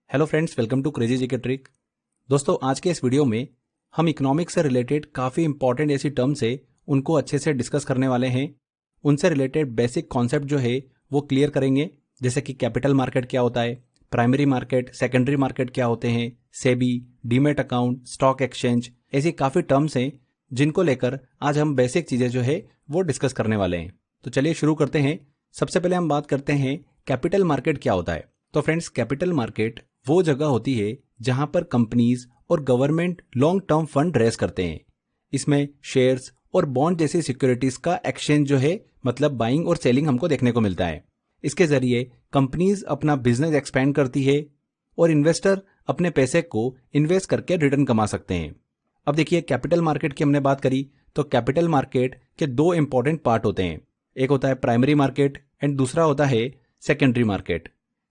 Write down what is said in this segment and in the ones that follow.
Hello friends, welcome to crazy GK trick. दोस्तों, आज के इस वीडियो में हम इकोनॉमिक्स से रिलेटेड काफ़ी इंपॉर्टेंट ऐसी टर्म्स है उनको अच्छे से डिस्कस करने वाले हैं। उनसे रिलेटेड बेसिक कॉन्सेप्ट जो है वो क्लियर करेंगे, जैसे कि कैपिटल मार्केट क्या होता है, प्राइमरी मार्केट, सेकेंडरी मार्केट क्या होते हैं, SEBI, demat account, stock exchange, ऐसी काफ़ी टर्म्स हैं जिनको लेकर आज हम बेसिक चीज़ें जो है वो डिस्कस करने वाले हैं। तो चलिए शुरू करते हैं। सबसे पहले हम बात करते हैं कैपिटल मार्केट क्या होता है। तो फ्रेंड्स, कैपिटल मार्केट वो जगह होती है जहां पर कंपनीज और government long term fund raise करते हैं। इसमें शेयर्स और बॉन्ड जैसी सिक्योरिटीज का एक्सचेंज जो है, मतलब बाइंग और सेलिंग हमको देखने को मिलता है। इसके जरिए कंपनीज अपना बिजनेस एक्सपेंड करती है और इन्वेस्टर अपने पैसे को इन्वेस्ट करके रिटर्न कमा सकते हैं। अब देखिए, कैपिटल मार्केट की हमने बात करी तो कैपिटल मार्केट के दो इंपॉर्टेंट पार्ट होते हैं। एक होता है प्राइमरी मार्केट एंड दूसरा होता है सेकेंडरी मार्केट।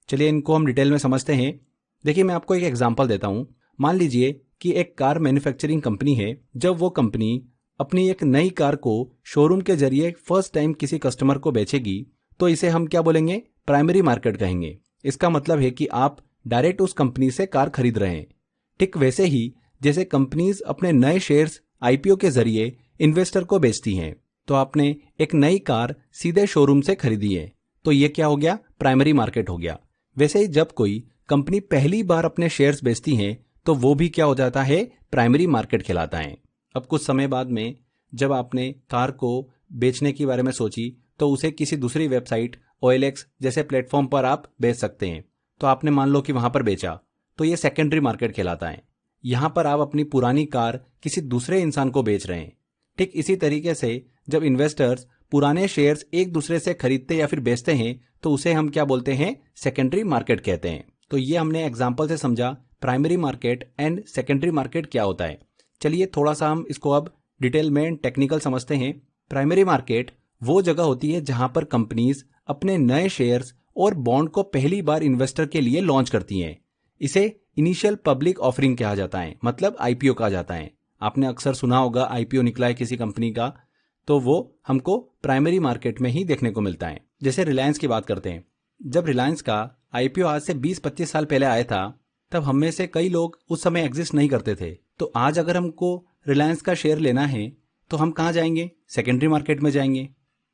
चलिए इनको हम डिटेल में समझते हैं। देखिए, मैं आपको एक एग्जांपल देता हूं। मान लीजिए कि एक कार मैन्युफैक्चरिंग कंपनी है। जब वो कंपनी अपनी एक नई कार को शोरूम के जरिए फर्स्ट टाइम किसी कस्टमर को बेचेगी तो इसे हम क्या बोलेंगे, प्राइमरी मार्केट कहेंगे। इसका मतलब है कि आप डायरेक्ट उस कंपनी से कार खरीद रहे हैं। ठीक वैसे ही जैसे कंपनीज अपने नए शेयर्स आईपीओ के जरिए इन्वेस्टर को बेचती हैं, तो आपने एक नई कार सीधे शोरूम से खरीदी है, तो ये क्या हो गया, प्राइमरी मार्केट हो गया। वैसे ही जब कोई कंपनी पहली बार अपने शेयर्स बेचती हैं तो वो भी क्या हो जाता है, प्राइमरी मार्केट कहलाता है। अब कुछ समय बाद में जब आपने कार को बेचने के बारे में सोची तो उसे किसी दूसरी वेबसाइट OLX जैसे प्लेटफॉर्म पर आप बेच सकते हैं। तो आपने मान लो कि वहां पर बेचा, तो ये सेकेंडरी मार्केट कहलाता है। यहां पर आप अपनी पुरानी कार किसी दूसरे इंसान को बेच रहे हैं। ठीक इसी तरीके से जब इन्वेस्टर्स पुराने शेयर्स एक दूसरे से खरीदते या फिर बेचते हैं तो उसे हम क्या बोलते हैं, सेकेंडरी मार्केट कहते हैं। तो ये हमने एग्जांपल से समझा primary market and secondary market क्या होता है। चलिए थोड़ा सा हम इसको अब डिटेल में टेक्निकल समझते हैं। प्राइमरी मार्केट वो जगह होती है जहां पर कंपनीज अपने नए शेयर्स और बॉन्ड को पहली बार इन्वेस्टर के लिए लॉन्च करती हैं। इसे इनिशियल पब्लिक ऑफरिंग कहा जाता है, मतलब आईपीओ कहा जाता है। आपने अक्सर सुना होगा आईपीओ निकला है किसी कंपनी का, तो वो हमको प्राइमरी मार्केट में ही देखने को मिलता है। जैसे रिलायंस की बात करते हैं। जब रिलायंस का आईपीओ आज से 20-25 साल पहले आया था, तब हम में से कई लोग उस समय एग्जिस्ट नहीं करते थे। तो आज अगर हमको रिलायंस का शेयर लेना है तो हम कहाँ जाएंगे, सेकेंडरी मार्केट में जाएंगे।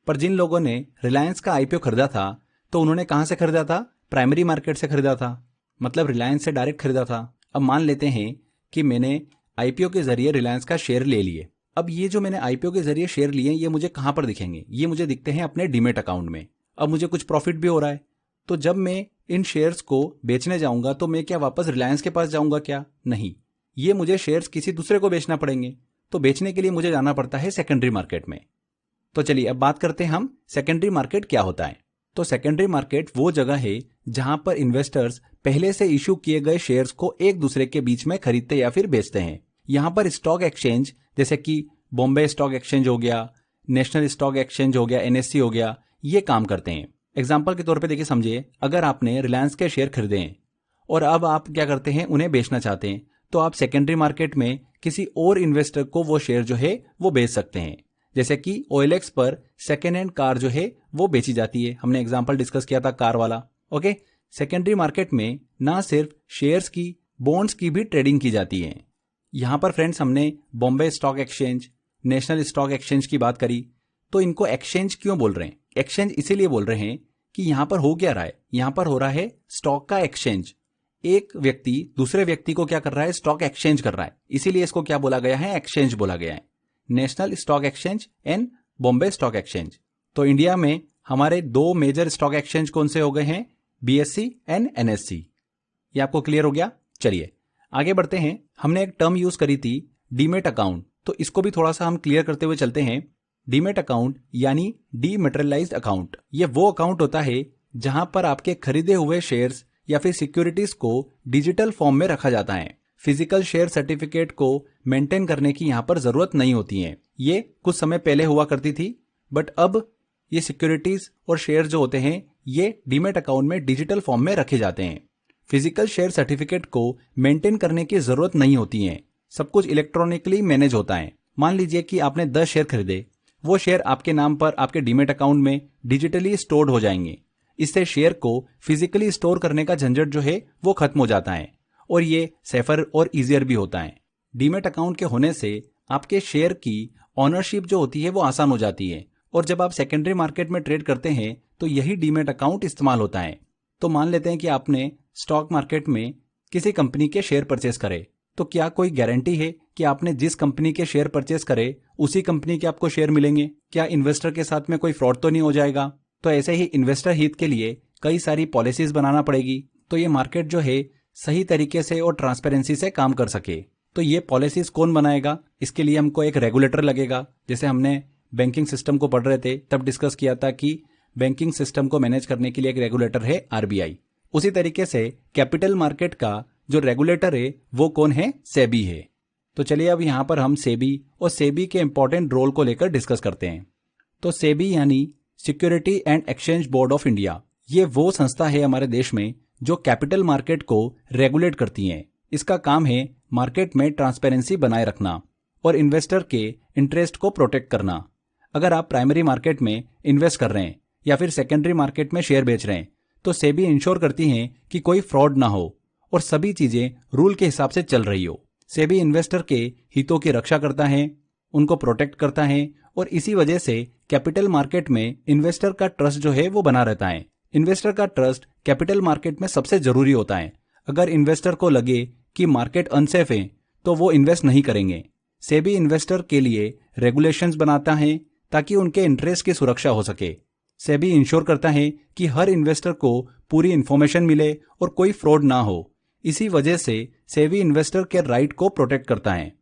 पर जिन लोगों ने रिलायंस का आईपीओ खरीदा था तो उन्होंने कहाँ से खरीदा था, प्राइमरी मार्केट से खरीदा था, मतलब रिलायंस से डायरेक्ट खरीदा था। अब मान लेते हैं कि मैंने आईपीओ के जरिए रिलायंस का शेयर ले लिए। अब ये जो मैंने आईपीओ के जरिए शेयर लिए ये मुझे कहाँ पर दिखेंगे, ये मुझे दिखते हैं अपने डीमेट अकाउंट में। अब मुझे कुछ प्रॉफिट भी हो रहा है, तो जब मैं इन शेयर्स को बेचने जाऊंगा तो मैं क्या वापस रिलायंस के पास जाऊंगा क्या, नहीं, ये मुझे शेयर्स किसी दूसरे को बेचना पड़ेंगे। तो बेचने के लिए मुझे जाना पड़ता है सेकेंडरी मार्केट में। तो चलिए अब बात करते हैं हम सेकेंडरी मार्केट क्या होता है। तो सेकेंडरी मार्केट वो जगह है जहां पर इन्वेस्टर्स पहले से इश्यू किए गए शेयर्स को एक दूसरे के बीच में खरीदते या फिर बेचते हैं। यहां पर स्टॉक एक्सचेंज जैसे कि बॉम्बे स्टॉक एक्सचेंज हो गया, नेशनल स्टॉक एक्सचेंज हो गया, NSE हो गया, ये काम करते हैं। एग्जाम्पल के तौर पे देखिए, समझिए अगर आपने रिलायंस के शेयर खरीदे हैं और अब आप क्या करते हैं, उन्हें बेचना चाहते हैं, तो आप सेकेंडरी मार्केट में किसी और इन्वेस्टर को वो शेयर जो है वो बेच सकते हैं। जैसे कि OLX पर सेकेंड हैंड कार जो है वो बेची जाती है। हमने एग्जाम्पल डिस्कस किया था कार वाला। ओके, सेकेंडरी मार्केट में ना सिर्फ शेयर्स की, बॉन्ड्स की भी ट्रेडिंग की जाती है। यहां पर फ्रेंड्स हमने Bombay stock exchange, national stock exchange की बात करी। तो इनको एक्सचेंज क्यों बोल रहे हैं, एक्सचेंज इसीलिए बोल रहे हैं कि यहां पर हो क्या रहा है, यहां पर हो रहा है स्टॉक का एक्सचेंज। एक व्यक्ति दूसरे व्यक्ति को क्या कर रहा है, स्टॉक एक्सचेंज कर रहा है, इसीलिए इसको क्या बोला गया है, एक्सचेंज बोला गया है। National stock exchange and Bombay stock exchange. तो इंडिया में हमारे दो मेजर स्टॉक एक्सचेंज कौन से हो गए हैं, BSE एंड NSE। ये आपको क्लियर हो गया। चलिए आगे बढ़ते हैं। हमने एक टर्म यूज करी थी डीमेट अकाउंट, तो इसको भी थोड़ा सा हम क्लियर करते हुए चलते हैं। डीमेट अकाउंट यानी डीमेटेरियलाइज्ड अकाउंट, ये वो अकाउंट होता है जहां पर आपके खरीदे हुए शेयर्स या फिर सिक्योरिटीज को डिजिटल फॉर्म में रखा जाता है। फिजिकल शेयर सर्टिफिकेट को मेंटेन करने की यहां पर जरूरत नहीं होती है। ये कुछ समय पहले हुआ करती थी, बट अब ये सिक्योरिटीज और शेयर जो होते हैं ये डीमेट अकाउंट में डिजिटल फॉर्म में रखे जाते हैं। फिजिकल शेयर सर्टिफिकेट को मेंटेन करने की जरूरत नहीं होती है, सब कुछ इलेक्ट्रॉनिकली मैनेज होता है। मान लीजिए कि आपने 10 शेयर खरीदे, वो शेयर आपके नाम पर आपके डीमेट अकाउंट में डिजिटली स्टोर्ड हो जाएंगे। इससे शेयर को फिजिकली स्टोर करने का झंझट जो है वो खत्म हो जाता है और ये सेफर और इजियर भी होता है। डीमैट अकाउंट के होने से आपके शेयर की ऑनरशिप जो होती है वो आसान हो जाती है और जब आप सेकेंडरी मार्केट में ट्रेड करते हैं तो यही डीमैट अकाउंट इस्तेमाल होता है। तो मान लेते हैं कि आपने स्टॉक मार्केट में किसी कंपनी के शेयर परचेस करे, तो क्या कोई गारंटी है कि आपने जिस कंपनी के शेयर परचेस करे उसी कंपनी के आपको शेयर मिलेंगे? क्या इन्वेस्टर के साथ में कोई फ्रॉड तो नहीं हो जाएगा? तो ऐसे ही इन्वेस्टर हित के लिए कई सारी पॉलिसीज बनाना पड़ेगी तो ये मार्केट जो है सही तरीके से और ट्रांसपेरेंसी से काम कर सके। तो ये पॉलिसीज कौन बनाएगा? इसके लिए हमको एक रेगुलेटर लगेगा। जैसे हमने बैंकिंग सिस्टम को पढ़ रहे थे तब डिस्कस किया था कि बैंकिंग सिस्टम को मैनेज करने के लिए एक रेगुलेटर है आरबीआई। उसी तरीके से कैपिटल मार्केट का जो रेगुलेटर है वो कौन है? सेबी है। तो चलिए अब यहाँ पर हम सेबी और सेबी के इंपॉर्टेंट रोल को लेकर डिस्कस करते हैं। तो सेबी यानी security and exchange board of India, ये वो संस्था है हमारे देश में जो कैपिटल मार्केट को रेगुलेट करती है। इसका काम है मार्केट में ट्रांसपेरेंसी बनाए रखना और इन्वेस्टर के इंटरेस्ट को प्रोटेक्ट करना। अगर आप प्राइमरी मार्केट में इन्वेस्ट कर रहे हैं या फिर सेकेंडरी मार्केट में शेयर बेच रहे हैं तो सेबी इंश्योर करती हैं कि कोई फ्रॉड ना हो और सभी चीजें रूल के हिसाब से चल रही हो। सेबी इन्वेस्टर के हितों की रक्षा करता है, उनको प्रोटेक्ट करता है और इसी वजह से कैपिटल मार्केट में इन्वेस्टर का ट्रस्ट जो है वो बना रहता है। इन्वेस्टर का ट्रस्ट कैपिटल मार्केट में सबसे जरूरी होता है। अगर इन्वेस्टर को लगे कि मार्केट अनसेफ है तो वो इन्वेस्ट नहीं करेंगे। सेबी इन्वेस्टर के लिए रेगुलेशंस बनाता है ताकि उनके इंटरेस्ट की सुरक्षा हो सके। सेबी इंश्योर करता है कि हर इन्वेस्टर को पूरी इंफॉर्मेशन मिले और कोई फ्रॉड ना हो। इसी वजह से सेबी इन्वेस्टर के राइट को प्रोटेक्ट करता है।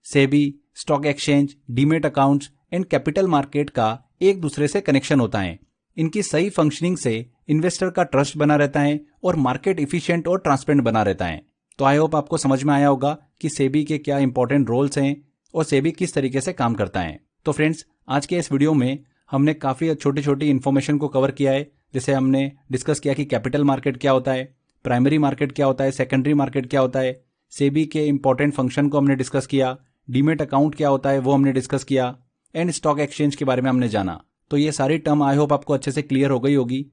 SEBI, stock exchange, demat accounts and capital market का एक दूसरे से कनेक्शन होता है। इनकी सही फंक्शनिंग से इन्वेस्टर का ट्रस्ट बना रहता है और मार्केट इफिशिएंट और ट्रांसपेरेंट बना रहता है। तो आई होप आपको समझ में आया होगा कि सेबी के क्या इंपॉर्टेंट रोल्स हैं और सेबी किस तरीके से काम करता है। तो फ्रेंड्स, आज के इस वीडियो में हमने काफ़ी छोटी छोटी इन्फॉर्मेशन को कवर किया है। जैसे हमने डिस्कस किया कि कैपिटल मार्केट क्या होता है, प्राइमरी मार्केट क्या होता है, सेकेंडरी मार्केट क्या होता है, सेबी के इंपॉर्टेंट फंक्शन को हमने डिस्कस किया, डीमैट अकाउंट क्या होता है वो हमने डिस्कस किया एंड स्टॉक एक्सचेंज के बारे में हमने जाना। तो ये सारी टर्म आई होप आपको अच्छे से क्लियर हो गई होगी।